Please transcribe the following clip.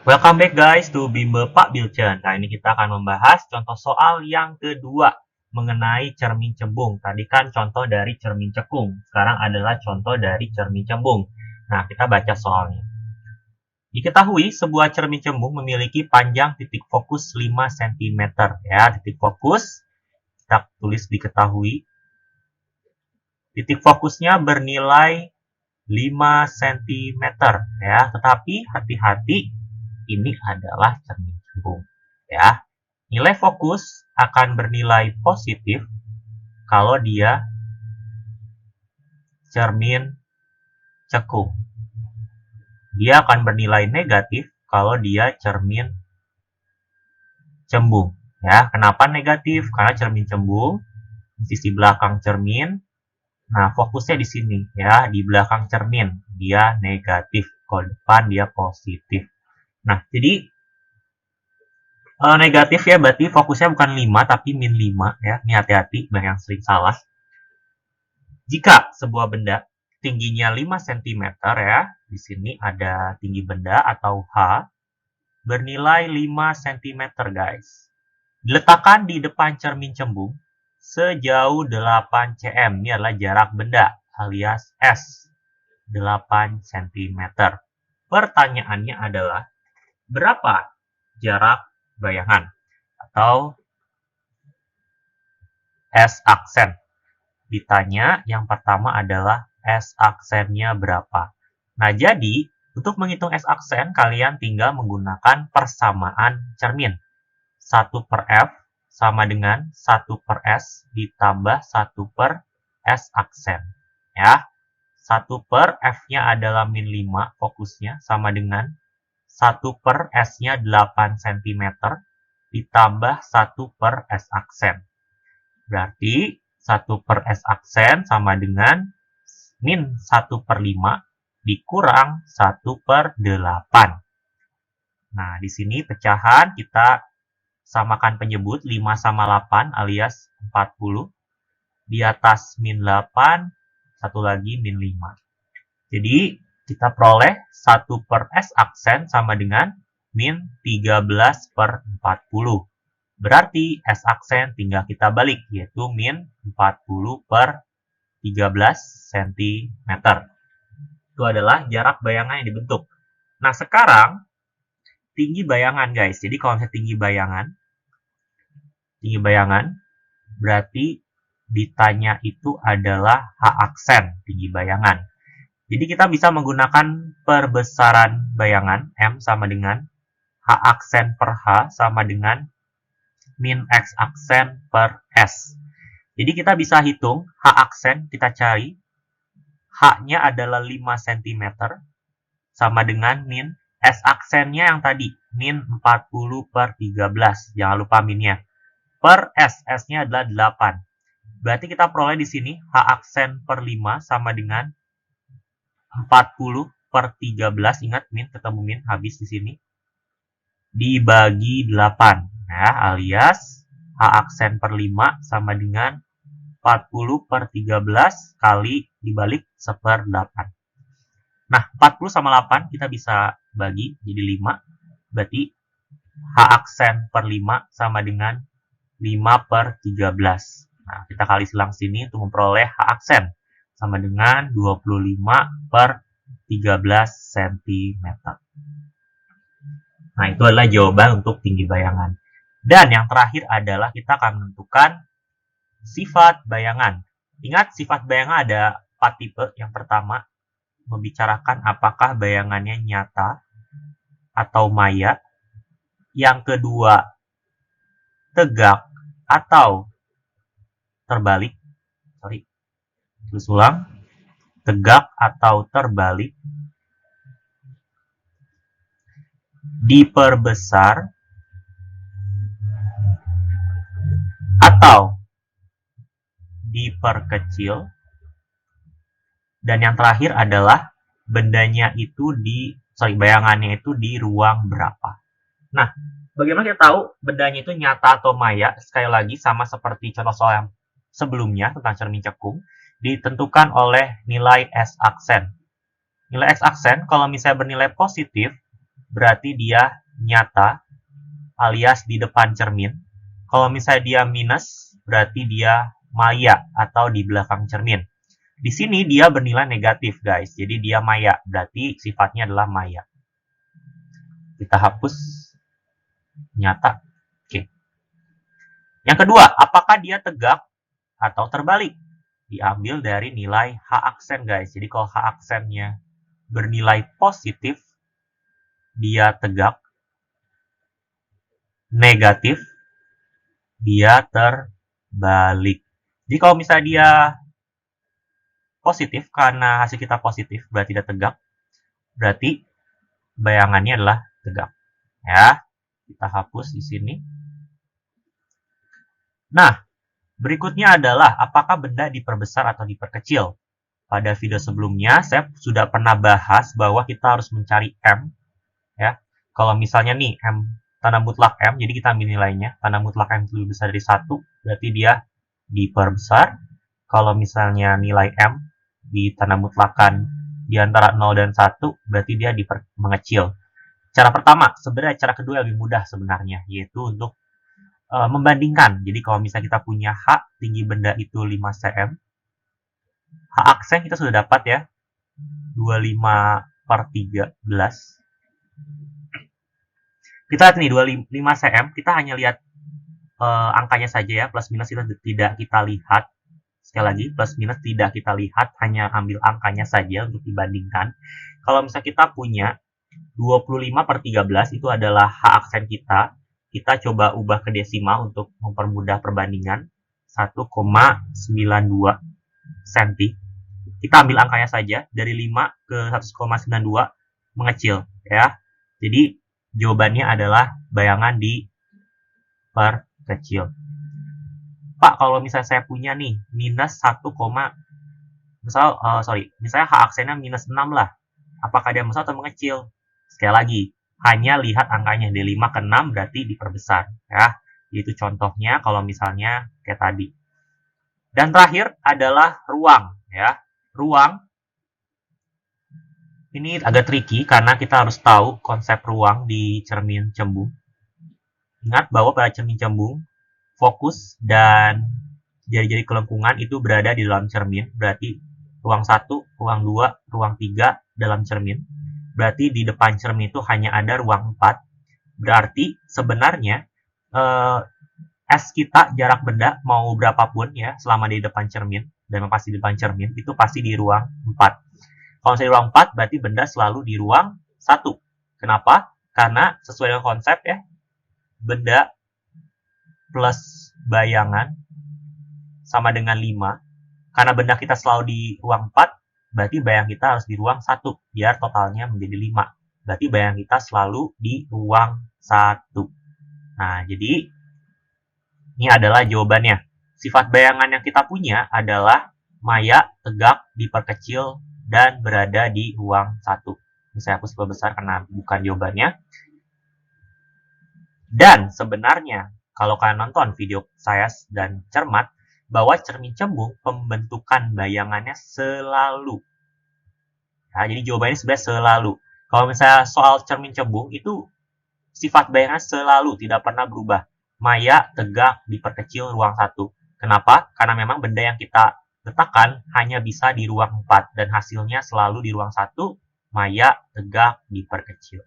Welcome back guys to Bimbel Pak Bilcen. Kali ini kita akan membahas contoh soal yang kedua mengenai cermin cembung. Tadi kan contoh dari cermin cekung. Sekarang adalah contoh dari cermin cembung. Nah, kita baca soalnya. Diketahui sebuah cermin cembung memiliki panjang titik fokus 5 cm. Ya, titik fokus kita tulis diketahui. Titik fokusnya bernilai 5 cm ya, tetapi hati-hati ini adalah cermin cembung ya. Nilai fokus akan bernilai positif kalau dia cermin cekung. Dia akan bernilai negatif kalau dia cermin cembung ya. Kenapa negatif? Karena cermin cembung di sisi belakang cermin. Nah, fokusnya di sini ya, di belakang cermin dia negatif, kalau depan dia positif. Nah, jadi negatif ya, berarti fokusnya bukan 5 tapi min 5 ya. Ini hati-hati, banyak yang sering salah. Jika sebuah benda tingginya 5 cm ya, di sini ada tinggi benda atau H bernilai 5 cm guys. Diletakkan di depan cermin cembung sejauh 8 cm. Ini adalah jarak benda alias S. 8 cm. Pertanyaannya adalah berapa jarak bayangan atau S aksen. Ditanya yang pertama adalah S aksennya berapa. Nah, jadi untuk menghitung S aksen kalian tinggal menggunakan persamaan cermin. 1 per F sama dengan 1 per S ditambah 1 per S aksen. Ya. 1 per F-nya adalah min 5 fokusnya sama dengan 1 per S-nya 8 cm ditambah 1 per S aksen. Berarti 1 per S aksen sama dengan min 1 per 5 dikurang 1 per 8. Nah, di sini pecahan kita samakan penyebut 5 sama 8 alias 40. Di atas min 8, satu lagi min 5. Jadi, kita peroleh 1 per S aksen sama dengan min 13 per 40. Berarti S aksen tinggal kita balik, yaitu min 40 per 13 cm. Itu adalah jarak bayangan yang dibentuk. Nah, sekarang tinggi bayangan guys. Jadi kalau misalnya tinggi bayangan berarti ditanya itu adalah H aksen tinggi bayangan. Jadi kita bisa menggunakan perbesaran bayangan M sama dengan H aksen per H sama dengan min X aksen per S. Jadi kita bisa hitung H aksen, kita cari H-nya adalah 5 cm sama dengan min S aksennya yang tadi min 40 per 13. Jangan lupa minnya. Per S, S-nya adalah 8. Berarti kita peroleh di sini H aksen per 5 sama dengan 40 per 13. Ingat min ketemu min habis di sini. Dibagi 8. Nah, alias H aksen per 5 sama dengan 40 per 13 kali dibalik 1/8. Nah, 40 sama 8 kita bisa bagi jadi 5. Berarti H aksen per 5 sama dengan 5 per 13. Nah, kita kali silang sini untuk memperoleh H aksen sama dengan 25 per 13 cm. Nah, itu adalah jawaban untuk tinggi bayangan. Dan yang terakhir adalah kita akan menentukan sifat bayangan. Ingat, sifat bayangan ada 4 tipe. Yang pertama, membicarakan apakah bayangannya nyata atau maya. Yang kedua, tegak atau terbalik. Terus ulang. Tegak atau terbalik. Diperbesar atau diperkecil. Dan yang terakhir adalah bayangannya itu di ruang berapa. Nah, bagaimana kita tahu bendanya itu nyata atau maya? Sekali lagi sama seperti contoh soal yang sebelumnya tentang cermin cekung, ditentukan oleh nilai S aksen. Nilai X aksen kalau misalnya bernilai positif, berarti dia nyata alias di depan cermin. Kalau misalnya dia minus, berarti dia maya atau di belakang cermin. Di sini dia bernilai negatif, guys. Jadi dia maya, berarti sifatnya adalah maya. Kita hapus nyata. Oke. Yang kedua, apakah dia tegak atau terbalik? Diambil dari nilai H aksen, guys. Jadi kalau H aksennya bernilai positif, dia tegak. Negatif, dia terbalik. Jadi kalau misalnya dia positif, karena hasil kita positif, berarti dia tegak. Berarti bayangannya adalah tegak. Ya, kita hapus di sini. Nah, berikutnya adalah apakah benda diperbesar atau diperkecil. Pada video sebelumnya, saya sudah pernah bahas bahwa kita harus mencari M. Ya, kalau misalnya nih, M, tanda mutlak M, jadi kita ambil nilainya. Tanda mutlak M itu lebih besar dari 1, berarti dia diperbesar. Kalau misalnya nilai M di tanda mutlakan di antara 0 dan 1, berarti dia mengecil. Cara pertama, sebenarnya cara kedua lebih mudah sebenarnya, yaitu untuk membandingkan. Jadi kalau misalnya kita punya H, tinggi benda itu 5 cm, H aksen kita sudah dapat ya, 25/13. Kita lihat nih, 25 cm, kita hanya lihat angkanya saja ya, plus minus itu tidak kita lihat. Sekali lagi, plus minus tidak kita lihat, hanya ambil angkanya saja untuk dibandingkan. Kalau misalnya kita punya 25/13, itu adalah H aksen kita. Kita coba ubah ke desimal untuk mempermudah perbandingan. 1,92 cm. Kita ambil angkanya saja, dari 5 ke 1,92 mengecil. Ya. Jadi, jawabannya adalah bayangan diperkecil. Pak, kalau misalnya saya punya nih, minus 1, misalnya H aksennya minus 6 lah. Apakah dia besar atau mengecil? Sekali lagi, hanya lihat angkanya. Dari 5 ke 6 berarti diperbesar. Ya. Itu contohnya kalau misalnya kayak tadi. Dan terakhir adalah ruang. Ya. Ruang, ini agak tricky karena kita harus tahu konsep ruang di cermin cembung. Ingat bahwa pada cermin cembung, fokus dan jari-jari kelengkungan itu berada di dalam cermin. Berarti ruang 1, ruang 2, ruang 3 dalam cermin. Berarti di depan cermin itu hanya ada ruang 4. Berarti sebenarnya S kita, jarak benda, mau berapapun ya, selama di depan cermin, dan pasti di depan cermin, itu pasti di ruang 4. Kalau saya di ruang 4, berarti benda selalu di ruang 1. Kenapa? Karena sesuai dengan konsep ya, benda plus bayangan sama dengan 5. Karena benda kita selalu di ruang 4, berarti bayang kita harus di ruang 1, biar totalnya menjadi 5. Berarti bayang kita selalu di ruang 1. Nah, jadi ini adalah jawabannya. Sifat bayangan yang kita punya adalah maya, tegak, diperkecil, dan berada di ruang 1. Ini saya hapus besar karena bukan jawabannya. Dan sebenarnya, kalau kalian nonton video saya dan cermat, bahwa cermin cembung pembentukan bayangannya selalu. Nah, jadi jawabannya sebenarnya selalu. Kalau misalnya soal cermin cembung, itu sifat bayangan selalu, tidak pernah berubah. Maya, tegak, diperkecil, ruang 1. Kenapa? Karena memang benda yang kita letakkan hanya bisa di ruang 4, dan hasilnya selalu di ruang 1, maya, tegak, diperkecil.